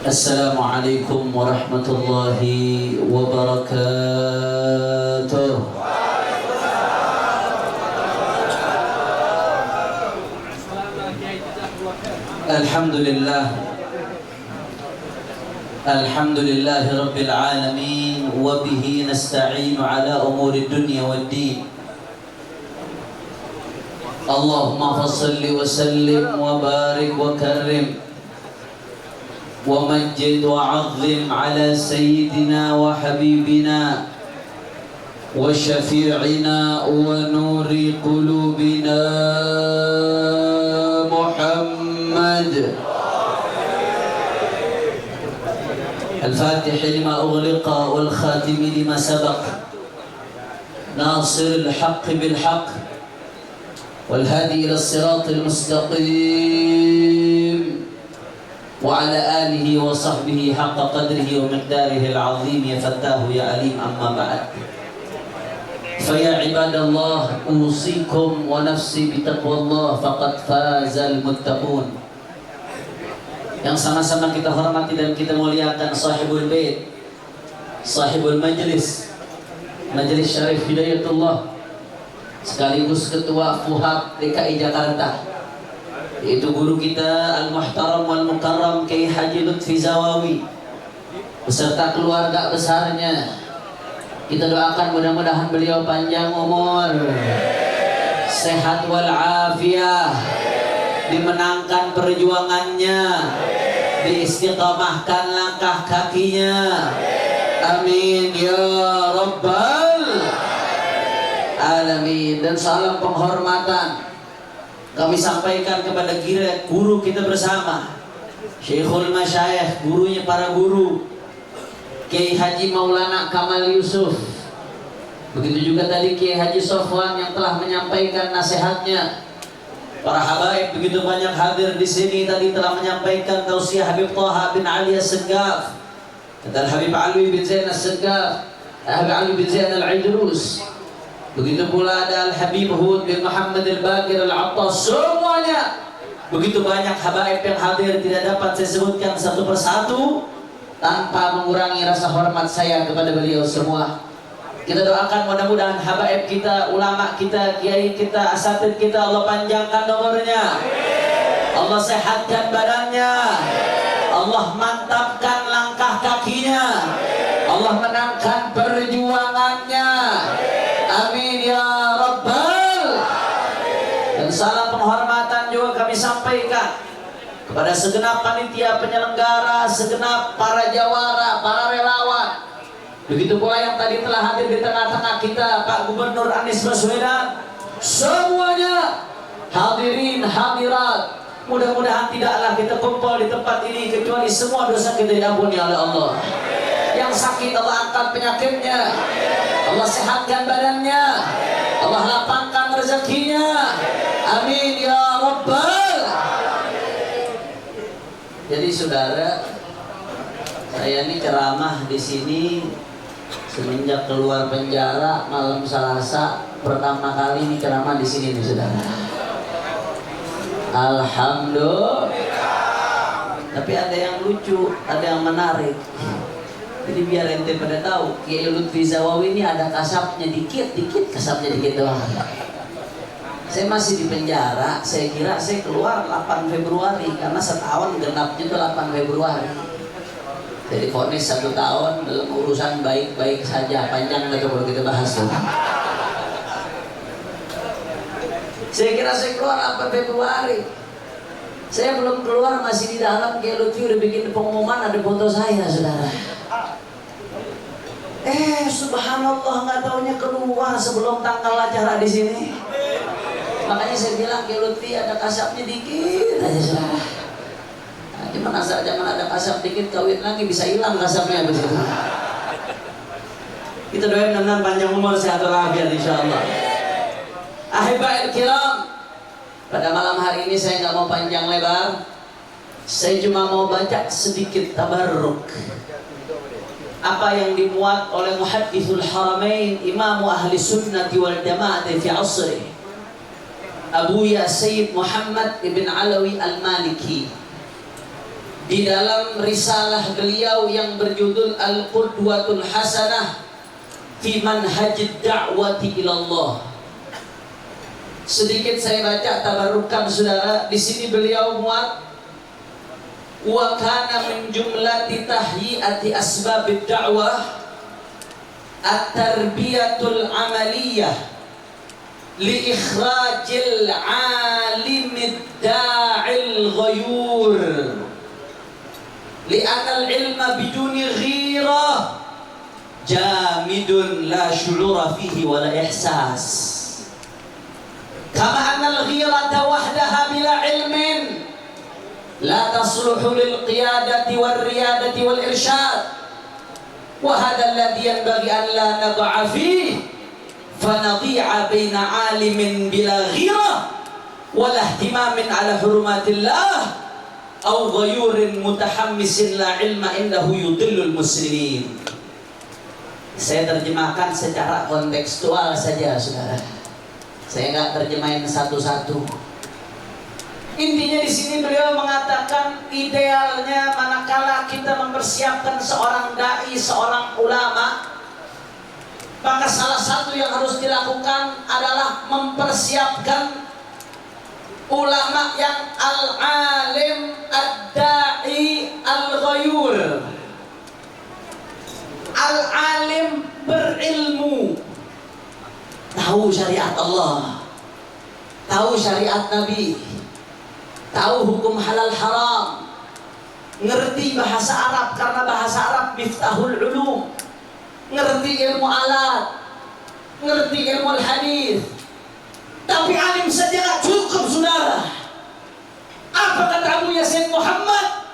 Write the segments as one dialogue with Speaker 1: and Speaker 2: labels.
Speaker 1: Assalamualaikum warahmatullahi wabarakatuh. Alhamdulillah. Alhamdulillahi rabbil alamin wa bihi nasta'inu ala umuri dunya waddin. Allahumma fassalli wa sallim wa barik wa karrim ومجد وعظم على سيدنا وحبيبنا وشفيعنا ونور قلوبنا محمد الفاتح لما أغلق والخاتم لما سبق ناصر الحق بالحق والهادي إلى الصراط المستقيم وعلى آله وصحبه حق قدره ومقداره العظيم يا فتاه يا عليم أما بعد فيا عباد الله أوصيكم ونفسي بتقوى الله فقد فاز المتقون. Yang sama-sama kita hormati dan kita muliakan sahibul bait, sahibul majlis, Majelis Syarif Hidayatullah, sekaligus ketua FUHAP DKI Jakarta, yaitu guru kita Al-Muhtaram Wal-Mukarram Kiai Haji Lutfi Zawawi beserta keluarga besarnya. Kita doakan mudah-mudahan beliau panjang umur, sehat wal-afiyah, dimenangkan perjuangannya, diistiqamahkan langkah kakinya. Amin ya rabbal alamin. Dan salam penghormatan kami sampaikan kepada guru kita bersama, Syekhul Masyayikh, gurunya para guru, Kiai Haji Maulana Kamal Yusuf. Begitu juga tadi Kiai Haji Sofwan yang telah menyampaikan nasihatnya. Para habaib begitu banyak hadir di sini tadi telah menyampaikan tausiah Habib Thaha bin Ali As-Seggaf dan Habib Alwi bin Zain As-Seggaf, Habib Ali bin Zain Al-Idrus. Begitu pula ada Al-Habib Hud bin Muhammad Al-Baqir Al-Attas. Semuanya begitu banyak habaib yang hadir, tidak dapat saya sebutkan satu persatu tanpa mengurangi rasa hormat saya kepada beliau semua. Kita doakan mudah-mudahan habaib kita, ulama kita, kiai kita, asatid kita Allah panjangkan umurnya, Allah sehatkan badannya, Allah mantapkan langkah kakinya, Allah menangkan perjuangannya. Amin ya rabbal. Dan salam penghormatan juga kami sampaikan kepada segenap panitia penyelenggara, segenap para jawara, para relawan. Begitu pula yang tadi telah hadir di tengah-tengah kita, Pak Gubernur Anies Baswedan. Semuanya hadirin hadirat, mudah-mudahan tidaklah kita kumpul di tempat ini kecuali semua dosa kita diampuni oleh Allah. Yang sakit Allah angkat penyakitnya, Allah sehatkan badannya, Allah lapangkan rezekinya. Amin ya rabbal. Jadi saudara, saya ini ceramah di sini semenjak keluar penjara malam Selasa, pertama kali ini ceramah di sini nih saudara. Alhamdulillah. Tapi ada yang lucu, ada yang menarik. Jadi biar ente pada tahu, Kiai Lutfi Zawawi ini ada kasapnya dikit kasapnya dikit doang. Saya masih di penjara, saya kira saya keluar 8 Februari karena setahun genapnya itu 8 Februari. Jadi vonis 1 tahun dalam urusan baik-baik saja, panjang nggak kalau kita bahas tuh. Saya kira saya keluar 8 Februari. Saya belum keluar masih di dalam, Kiai Lutfi udah bikin pengumuman ada foto saya saudara. Subhanallah, nggak taunya keluar sebelum tanggal acara di sini. Makanya saya bilang Kiai Lutfi ada kasapnya dikit aja saudara. Nah, cuman asal jangan ada kasap dikit kawin lagi bisa hilang kasapnya begitu. Kita doain mudah-mudahan panjang umur, sehat walafiat insyaallah. Ahibba'il kiram, pada malam hari ini saya nggak mau panjang lebar. Saya cuma mau baca sedikit tabarruk apa yang dimuat oleh Muhaddithul Haramain, Imam Ahli Sunnati wal Jamaah fi asri. Abuya Sayyid Muhammad ibn Alawi al-Maliki di dalam risalah beliau yang berjudul Al-Qudwatul Hasanah fi manhajid da'wati ilallah. Sedikit saya baca tabarukan saudara. Di sini beliau muat wa kana min jumlati tahyiati asbabid da'wah at-tarbiyatul amaliyah li ikhrajil alimid da'il ghayur li anal ilma biduni ghirah jamidun la syurura fihi wala ihsas kama anal ghirata wahdaha bila ilmin la tasluhu lil qiyadati wal riyadati wal irsyad wa hadha alladhi yanbaghi an la nad'a fihi fanadhi'a baina alimin bila ghirah wala ihtimamin ala hurumatillah aw ghayurin mutahammisin la ilma indahu yudillul muslimin. Saya terjemahkan secara kontekstual saja saudara. Saya nggak terjemahin satu-satu. Intinya di sini beliau mengatakan idealnya manakala kita mempersiapkan seorang dai, seorang ulama, maka salah satu yang harus dilakukan adalah mempersiapkan ulama yang al-alim ad-da'i al-ghayur. Al-alim berilmu, tahu syariat Allah, tahu syariat Nabi, tahu hukum halal haram, ngerti bahasa Arab karena bahasa Arab miftahul ulum, ngerti ilmu alat, ngerti ilmu hadis. Tapi alim saja tak cukup saudara. Apa kata Abu Yasin Muhammad?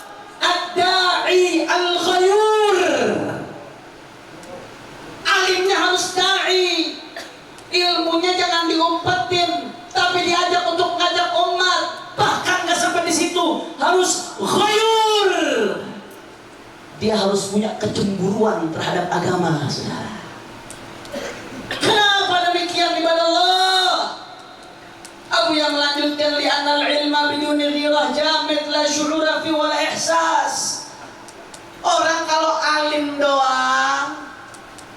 Speaker 1: Ad-da'i al-ghayur. Alimnya harus da'i, ilmunya jangan diumpetin, tapi diajak untuk ngajak umat. Bahkan nggak sampai di situ, harus ghayur. Dia harus punya kecemburuan terhadap agama, saudara. Kenapa demikian ibadah Allah? Abu yang melanjutkan li'anal ilma biduni ghirah jamid la syurura fi wala ihsas. Orang kalau alim doang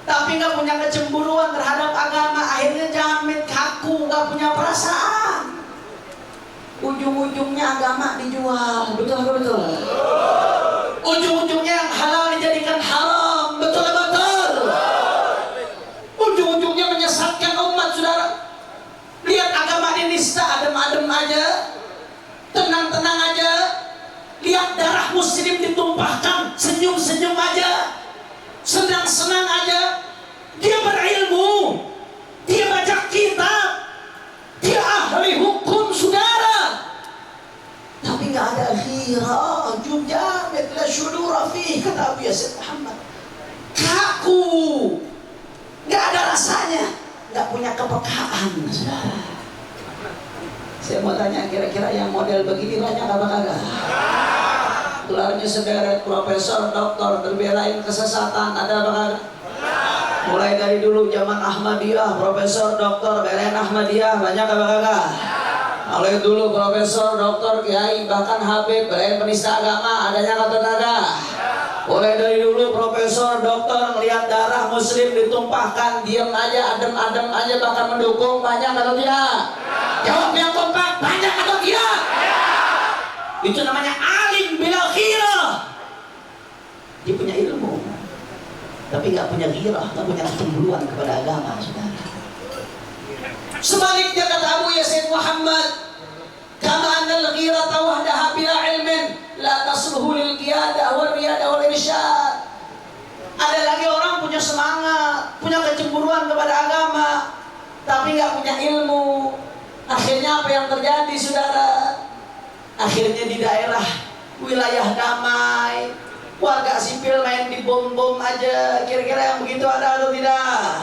Speaker 1: tapi nggak punya kecemburuan terhadap agama, akhirnya jamid, kaku, nggak punya perasaan. Ujung-ujungnya agama dijual, betul. Ujung-ujungnya yang halal dijadikan haram, betul. Ujung-ujungnya menyesatkan umat, saudara. Lihat agama dinista, adem-adem aja, tenang-tenang aja. Lihat darah muslim ditumpahkan, senyum-senyum aja, senang-senang aja. Dia berilmu, dia baca kitab, dia ahli hukum, saudara. Tapi nggak ada ghirah, jamid la syurura fihi, kata Abu Yasin Muhammad. Kaku, nggak ada rasanya, nggak punya kepekaan, saudara. Saya mau tanya, kira-kira yang model begini banyak apa kagak? Gelarnya sederet, profesor, doktor, terbelain kesesatan, ada apa kagak? Mulai dari dulu zaman Ahmadiyah, profesor, doktor, belain Ahmadiyah, banyak apa kagak? Mulai dulu profesor, doktor, kiai, bahkan habib, belain penista agama, adanya kata kagak? Mulai dari dulu profesor, doktor, melihat darah muslim ditumpahkan, diam aja, adem-adem aja, bahkan mendukung, banyak atau tidak? Jawab yang kompak, banyak atau tidak? Itu namanya alim bila ghirah. Dia punya ilmu, tapi nggak punya ghirah, nggak punya kecemburuan kepada agama, saudara. Sebaliknya kata Abu Yasin Muhammad, kama annal ghirata wahdaha bila ilmin la tasluhu lil qiyadah wal riyadah wal irsyad. Ada lagi orang punya semangat, punya kecemburuan kepada agama, tapi nggak punya ilmu. Akhirnya apa yang terjadi, saudara? Akhirnya di daerah wilayah damai, warga sipil main di bom-bom aja. Kira-kira yang begitu ada atau tidak?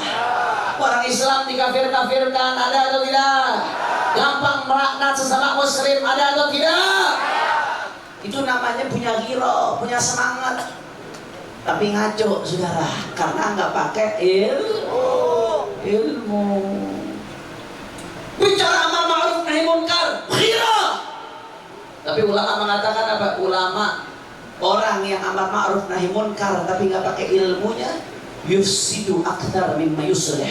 Speaker 1: Orang Islam dikafir-kafirkan, ada atau tidak? Gampang melaknat sesama muslim, ada atau tidak? Itu namanya punya ghirah, punya semangat, tapi ngaco, saudara, karena nggak pakai ilmu. Bicara amar ma'ruf nahi Tapi ulama mengatakan apa? Ulama, orang yang amar ma'ruf nahi munkar tapi nggak pakai ilmunya, yufsidu akthar mimma yuslih.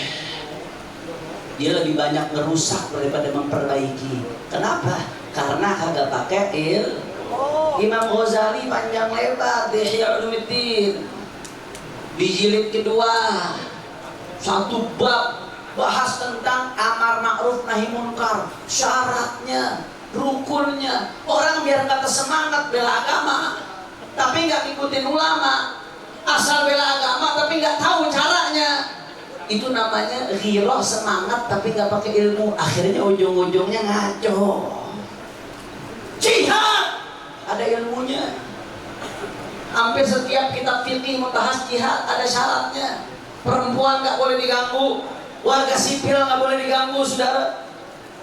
Speaker 1: Dia lebih banyak merusak daripada memperbaiki. Kenapa? Karena kagak pakai ilmu. Imam Ghazali panjang lebar di Ihya Ulumuddin di jilid kedua, satu bab bahas tentang amar ma'ruf nahi munkar, syaratnya, rukunnya. Orang biar nggak tersemangat bela agama tapi nggak ngikutin ulama, asal bela agama tapi nggak tahu caranya, itu namanya ghirah, semangat tapi nggak pakai ilmu. Akhirnya ujung-ujungnya ngaco. Jihad ada ilmunya. Hampir setiap kitab fikih membahas jihad ada syaratnya. Perempuan nggak boleh diganggu, warga sipil nggak boleh diganggu, saudara.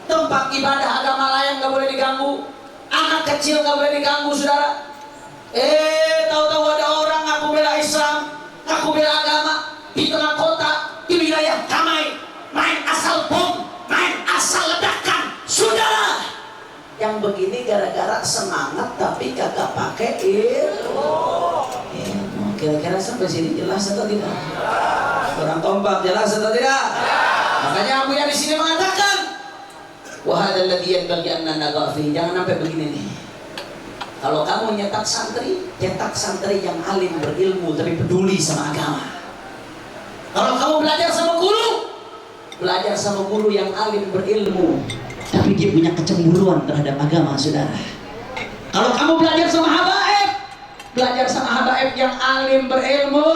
Speaker 1: Tempat ibadah agama lain nggak boleh diganggu, anak kecil nggak boleh diganggu, saudara. Tahu-tahu ada orang ngaku bela Islam, ngaku bela agama di tengah kota, di wilayah damai, main asal bom, main asal ledakan, saudara. Yang begini gara-gara semangat tapi kagak pakai ilmu. Kira-kira sampai sini jelas atau tidak? Orang kompak jelas atau tidak? Makanya Abu yang di sini mengatakan, wahadal ladzi yanbaghi an nadha fihi. Jangan sampai begini nih. Kalau kamu nyetak santri, cetak santri yang alim berilmu tapi peduli sama agama. Kalau kamu belajar sama guru, belajar sama guru yang alim berilmu tapi dia punya kecemburuan terhadap agama, saudara. Kalau kamu belajar sama habaib, belajar sama habaib yang alim berilmu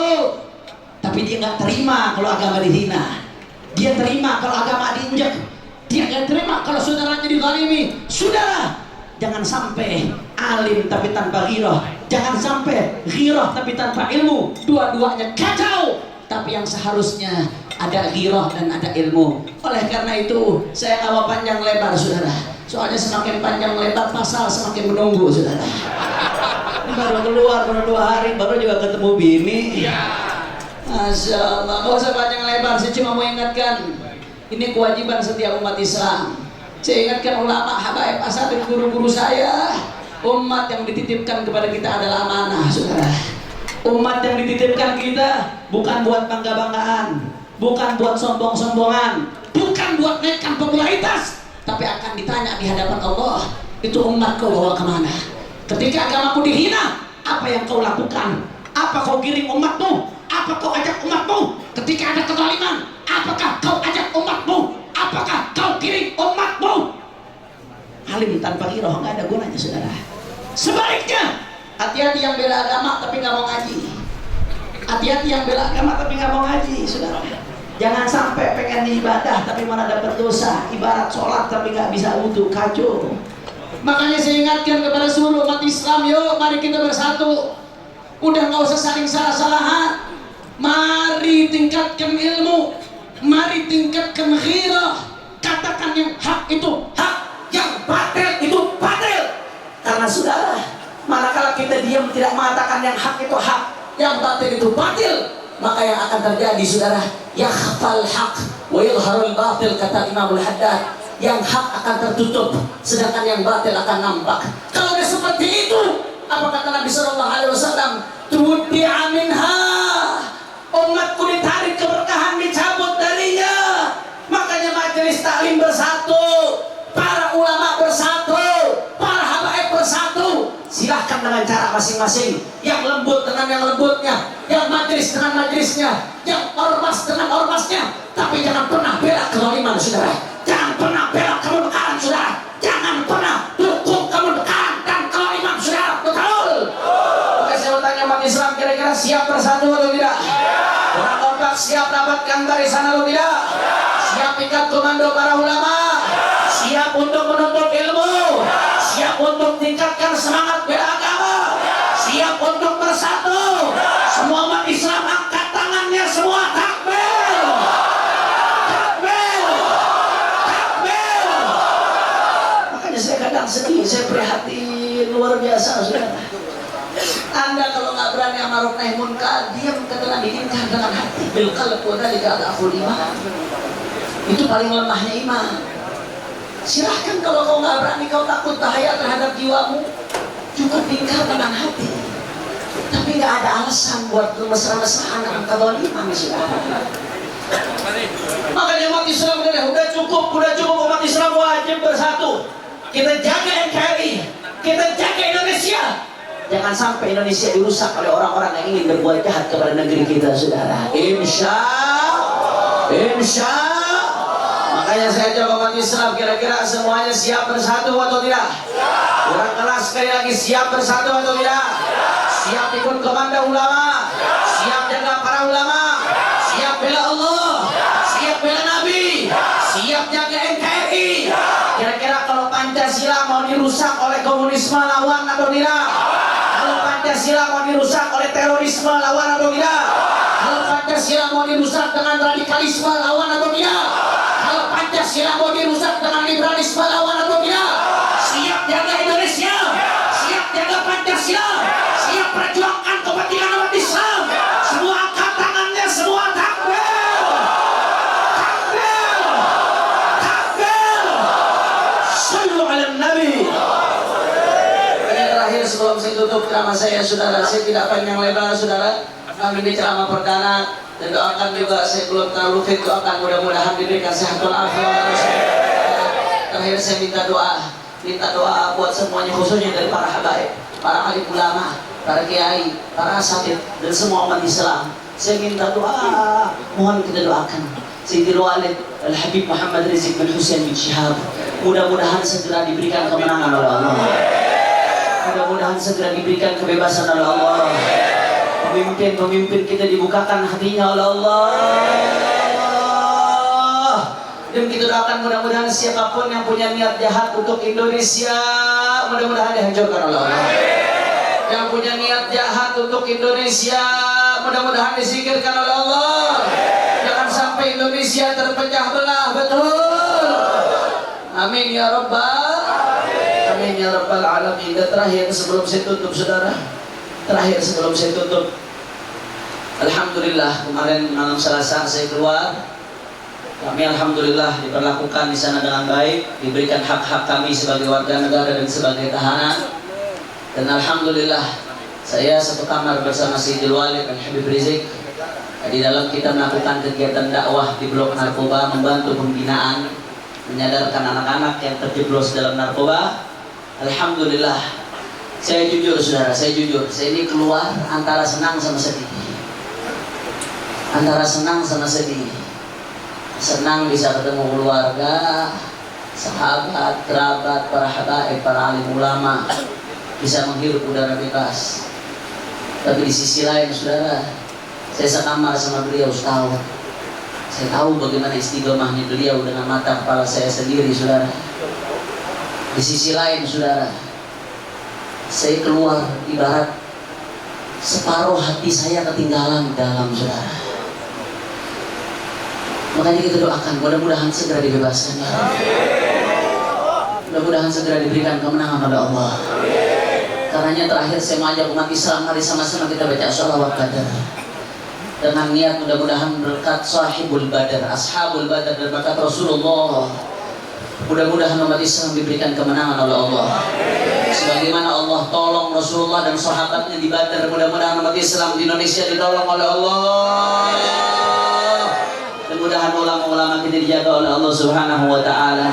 Speaker 1: tapi dia nggak terima kalau agama dihina, dia terima kalau agama diinjak, dia nggak terima kalau saudaranya dizalimi. Saudara, jangan sampai alim tapi tanpa ghirah, jangan sampai ghirah tapi tanpa ilmu, dua-duanya kacau. Tapi yang seharusnya ada ghirah dan ada ilmu. Oleh karena itu saya nggak mau panjang lebar, saudara. Soalnya semakin panjang lebar pasal semakin menunggu, saudara. Baru keluar baru 2 hari baru juga ketemu bini. Masya Allah, nggak usah panjang lebar. Saya cuma mau ingatkan, ini kewajiban setiap umat Islam. Saya ingatkan ulama, habaib, asatidz, guru-guru saya. Umat yang dititipkan kepada kita adalah amanah, saudara. Umat yang dititipkan kita bukan buat bangga-banggaan, bukan buat sombong-sombongan, bukan buat naikkan popularitas, tapi akan ditanya di hadapan Allah, itu umat kau bawa kemana? Ketika agamaku dihina, apa yang kau lakukan? Apa kau giring umatmu? Apa kau ajak umatmu? Ketika ada kezaliman, apakah kau ajak umatmu? Apakah kau giring umatmu? Alim tanpa ghirah nggak ada gunanya, saudara. Sebaliknya, hati-hati yang bela agama tapi nggak mau ngaji. Hati-hati yang bela agama tapi nggak mau ngaji, saudara. Jangan sampai pengen ibadah tapi malah dapat dosa. Ibarat sholat tapi nggak bisa wudu, kacau. Makanya saya ingatkan kepada seluruh umat Islam, yuk mari kita bersatu. Udah nggak usah saling salah-salahan. Mari tingkatkan ilmu, mari tingkatkan ghirah. Katakan yang hak itu hak, yang batil itu batil. Karena saudara, manakala kita diam tidak mengatakan yang hak itu hak, yang batil itu batil, maka yang akan terjadi, saudara, yakhfal haq wa yuzharul batil, kata Imamul Haddad. Yang hak akan tertutup sedangkan yang batil akan nampak. Kalau udah seperti itu, apa kata Nabi sallallahu alaihi wasallam? Tudi'a minha, umatku ditarik keberkahan, dicabut darinya. Makanya majelis taklim bersatu, para ulama bersatu, para habaib bersatu. Silahkan dengan cara masing-masing. Yang lembut dengan yang lembutnya, yang majelis dengan majelisnya, yang ormas dengan ormasnya. Tapi jangan pernah bela kezaliman, saudara. Jangan pernah bela kemerdekaan, saudara. Jangan pernah dukung kemerdekaan dan kezaliman, saudara. Betul. Oke, saya mau tanya umat Islam, kira-kira siap bersatu atau tidak? Orang kompak siap dapatkan barisan atau tidak? Siap ikat komando para ulama? Siap untuk menuntut ilmu? Siap untuk tingkatkan semangat bela agama? Siap untuk bersatu? Semua umat Islam angkat tangannya semua, takbir! Takbir! Takbir! Makanya saya kadang sedih, saya prihatin luar biasa, saudara. Anda kalau nggak berani amar nahi munkar, diam, katakan diinginkan dengan hati. Bil qalb wa dzalika adhaful iman. Itu paling lemahnya iman. Silahkan kalau kau nggak berani, kau takut bahaya terhadap jiwamu, cukup tinggalkan hati. Tapi nggak ada alasan buat mesra-mesraan dengan kezaliman sudah. Makanya umat Islam udah cukup umat Islam wajib bersatu. Kita jaga NKRI, kita jaga Indonesia. Jangan sampai Indonesia dirusak oleh orang-orang yang ingin berbuat jahat kepada negeri kita, saudara. Insya. Makanya saya ajak umat Islam, kira-kira semuanya siap bersatu atau tidak? Kurang keras sekali lagi, siap bersatu atau tidak? Siap ikut komando ulama, siap jaga para ulama, siap bela Allah, siap bela Nabi, siap jaga NKRI. Kira-kira kalau Pancasila mau dirusak oleh komunisme, lawan atau tidak? Kalau Pancasila mau dirusak oleh terorisme, lawan atau tidak? Kalau Pancasila mau dirusak dengan radikalisme, lawan atau tidak? Kalau Pancasila mau dirusak dengan liberalisme, lawan atau tidak? Siap jaga Indonesia, siap jaga Pancasila, siap perjuangkan kepentingan umat Islam. Semua angkat tangannya, semua takbir, takbir, takbir. Sallu ala Nabi. Yang terakhir sebelum saya tutup ceramah saya, saudara, saya tidak panjang lebar, saudara. Kami ini ceramah perdana, dan doakan juga, saya belum terlalu fit, doakan mudah-mudahan diberikan sehat walafiat. Terakhir saya minta doa buat semuanya, khususnya dari para habaib, para alim ulama, para kiai, para asatidz, dan semua umat Islam. Saya minta doa, mohon kita doakan Sayyidil Walid Al-Habib Muhammad Rizik bin Hussein bin Syihab. Mudah-mudahan segera diberikan kemenangan oleh Allah. Mudah-mudahan segera diberikan kebebasan oleh Allah. Pemimpin kita dibukakan hatinya oleh Allah. Dan kita doakan mudah-mudahan siapapun yang punya niat jahat untuk Indonesia, mudah-mudahan dihancurkan oleh Allah. Yang punya niat jahat untuk Indonesia, mudah-mudahan disingkirkan oleh Allah. Jangan sampai Indonesia terpecah belah, betul. Amin ya Rabbal, amin ya Rabbal alamin. Dan terakhir sebelum saya tutup, saudara, alhamdulillah kemarin malam Selasa saya keluar. Kami alhamdulillah diperlakukan di sana dengan baik, diberikan hak-hak kami sebagai warga negara dan sebagai tahanan. Dan alhamdulillah saya satu kamar bersama Sayyidil Walid dan Habib Rizik. Di dalam kita melakukan kegiatan dakwah di blok narkoba, membantu pembinaan, menyadarkan anak-anak yang terjeblos dalam narkoba. Alhamdulillah. Saya jujur, saudara, saya ini keluar antara senang sama sedih. Senang bisa ketemu keluarga, sahabat, kerabat, para habaib, para alim ulama, bisa menghirup udara bebas. Tapi di sisi lain, saudara, saya sekamar sama beliau setahun. Saya tahu bagaimana istiqomahnya beliau dengan mata kepala saya sendiri, saudara. Di sisi lain, saudara, saya keluar ibarat separuh hati saya ketinggalan dalam, saudara. Makanya kita doakan mudah-mudahan segera dibebaskan, ya. Mudah-mudahan segera diberikan kemenangan oleh Allah. Karenanya terakhir saya mengajak umat Islam, mari sama-sama kita baca sholawat Badar dengan niat mudah-mudahan berkat sahibul Badar, ashabul Badar, dan berkat Rasulullah. Mudah-mudahan umat Islam diberikan kemenangan oleh Allah. Sebagaimana Allah tolong Rasulullah dan sahabatnya di Badar, mudah-mudahan umat Islam di Indonesia ditolong oleh Allah. Dan mudah-mudahan ulama-ulama kita dijaga oleh Allah Subhanahu wa taala.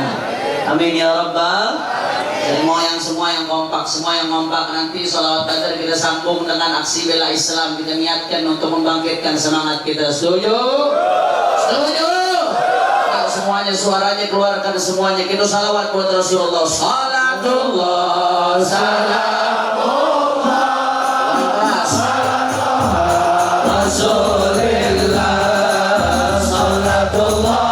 Speaker 1: Amin ya rabbal. Semua yang kompak nanti sholawat Badar kita sambung dengan aksi bela Islam, kita niatkan untuk membangkitkan semangat kita. Setuju? Semuanya suaranya keluarkan semuanya, kita salawat buat Rasulullah. Salatullah salamullah Rasulillah. Salatullah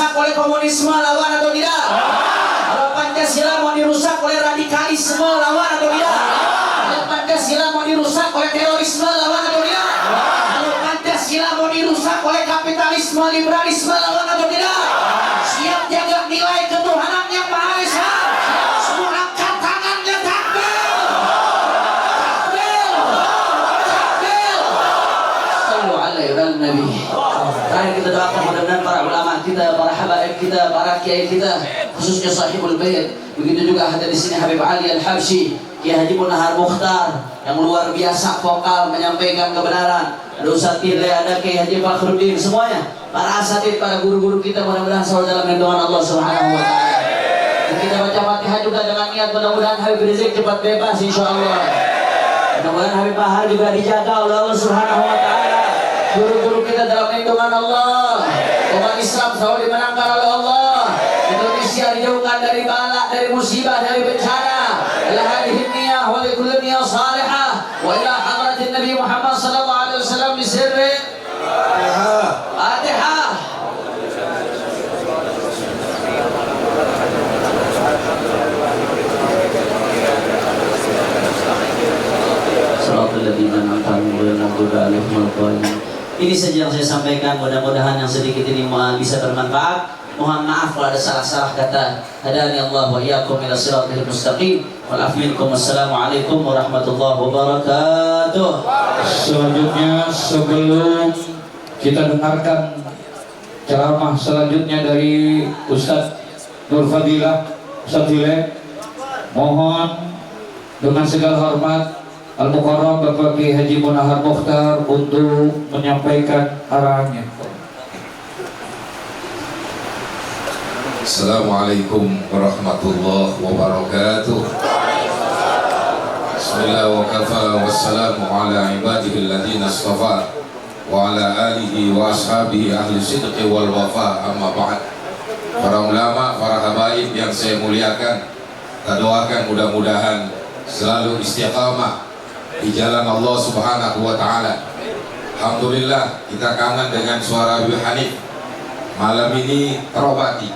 Speaker 1: dirusak oleh komunisme, lawan atau tidak? Kalau Pancasila mau dirusak oleh radikalisme, lawan atau tidak? Kalau Pancasila mau dirusak oleh terorisme, lawan atau tidak? Kalau Pancasila mau dirusak oleh kapitalisme, liberalisme, lawan atau tidak? Siap jaga nilai ketuhanan yang Maha Esa. Semua angkat tangannya, takbir! Takbir! Takbir! Sallu alaihi wa Nabi. Terakhir kita doakan mudah-mudahan para ulama kita, para habaib kita, para kiai kita, khususnya sahibul bait. Begitu juga hadir di sini Habib Ali Al-Habsyi, Kiai Haji Munahar Mukhtar yang luar biasa vokal menyampaikan kebenaran. Ada Ustaz Tile, ada Kiai Haji Fakhruddin, semuanya para asatidz, para guru-guru kita mudah-mudahan selalu dalam lindungan Allah Subhanahu wa taala. Dan kita baca Fatihah juga dengan niat mudah-mudahan Habib Rizik cepat bebas insyaallah. Mudah-mudahan Habib Bahar juga dijaga oleh Allah Subhanahu wa taala. Guru-guru kita dalam lindungan Allah. Umat Islam selalu dimenangkan oleh Allah. Indonesia dijauhkan dari bala, dari musibah, dari bencana. Ila hadhihi niyah wa li kulli niyah salihah wa ila hadratin Nabi Muhammad sallallahu alaihi wasallam bi sirri Fatihah. Salatul ladzina an'amta alaihim ghairil maghdubi alaihim waladdallin. Ini saja yang saya sampaikan, mudah-mudahan yang sedikit ini bisa bermanfaat. Mohon maaf kalau ada salah-salah kata. Hadani Allah wa iyyakum ila shiratal mustaqim. Wal afu minkum. Wassalamualaikum warahmatullahi wabarakatuh.
Speaker 2: Selanjutnya, sebelum kita dengarkan ceramah selanjutnya dari Ustadz Nur Fadilah, Ustadz Tile, mohon dengan segala hormat Al-Mukarram Bapak Kiai Haji Munahar Mukhtar untuk menyampaikan arahannya.
Speaker 3: Assalamualaikum warahmatullahi wabarakatuh. Bismillah wa kafa wassalamu ala ibadihi alladhina astafa wa ala alihi wa ashabihi ahli sidqi wal wafa, amma ba'd. Para ulama, para habaib yang saya muliakan, kita doakan mudah-mudahan selalu istiqamah di jalan Allah Subhanahu wa taala. Alhamdulillah kita kangen dengan suara Habib Hanif. Malam ini terobati.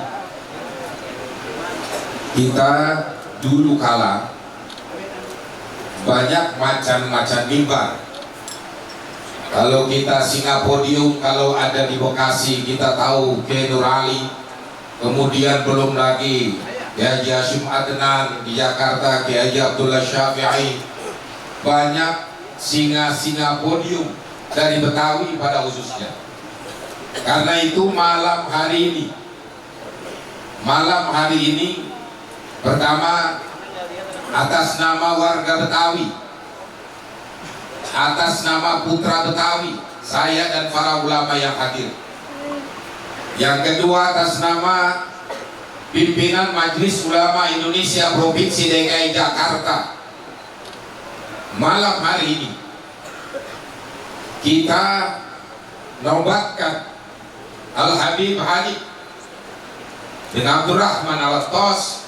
Speaker 3: Kita dulu kala banyak macam-macam mimbar. Kalau kita Singapodium, kalau ada di Bekasi kita tahu Kiai Nur Ali. Kemudian belum lagi Kiai Haji Hashim Adnan di Jakarta, Kiai Haji Abdullah Syafi'i. Banyak singa-singa podium dari Betawi pada khususnya. Karena itu malam hari ini pertama atas nama warga Betawi, atas nama putra Betawi, saya dan para ulama yang hadir. Yang kedua atas nama pimpinan Majelis Ulama Indonesia Provinsi DKI Jakarta. Malam hari ini kita nobatkan Al-Habib Hanif bin Abdurrahman Al-Attas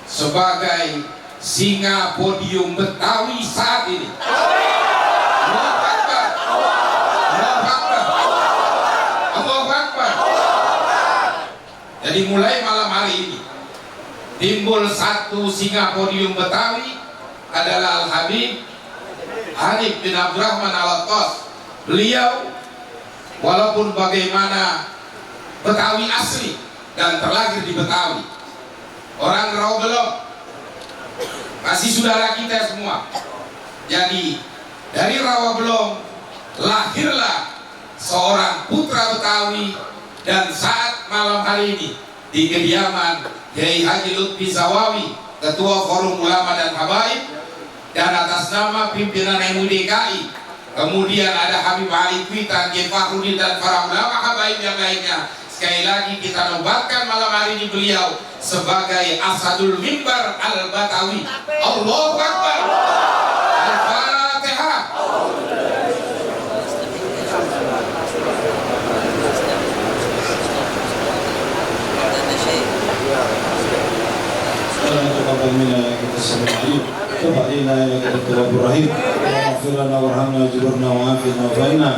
Speaker 3: sebagai singa podium Betawi saat ini. Allahu Akbar. Allahu Akbar. Allahu Akbar. Jadi mulai malam hari ini timbul satu singa podium Betawi adalah Al-Habib Hanif bin Abdurrahman Al-Attas. Beliau walaupun bagaimana Betawi asli dan terlahir di Betawi, orang Rawabelong, masih saudara kita semua. Jadi dari Rawabelong lahirlah seorang putra Betawi. Dan saat malam hari ini di kediaman Kiai Haji Lutfi Zawawi, Ketua Forum Ulama dan Habaib, dan atas nama pimpinan MUI-DKI, kemudian ada Habib Ali Kwitan, Kiai Fakhruddin dan para ulama habaib yang lainnya. Sekali lagi kita nobatkan malam hari ini beliau sebagai Asadul Mimbar Al-Batawi. Allahu Akbar. Al-Fatihah.
Speaker 4: تقبل منا انك انت السميع العليم، تب علينا انك انت التواب الرحيم، واغفر لنا وارحمنا واجبرنا وعافنا وفعلنا،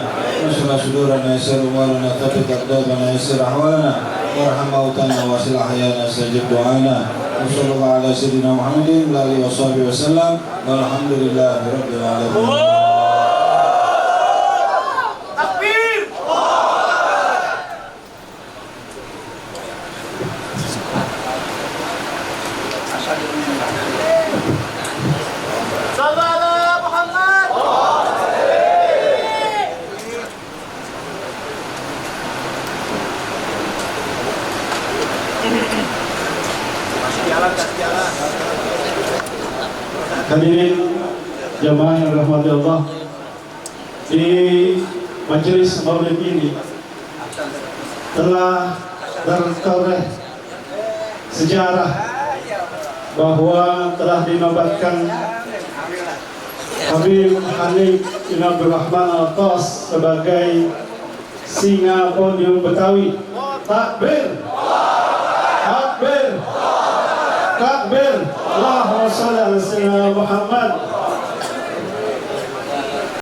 Speaker 4: نشر صدورنا، يسر امورنا، ثبت اقدامنا، يسر احوالنا، وارحم موتانا واصل أحيانا استجب دعانا وصلى الله على سيدنا محمد وآله وصحبه وسلم والحمد لله رب العالمين.
Speaker 5: Hadirin jamaah yang dirahmati Allah, di majelis maulid ini telah tertoreh sejarah bahwa telah dinobatkan Habib Hanif bin Abdurrahman Al-Qas sebagai singa podium Betawi. Takbir, takbir, takbir. Allahumma shalli ala sayyidina Muhammad.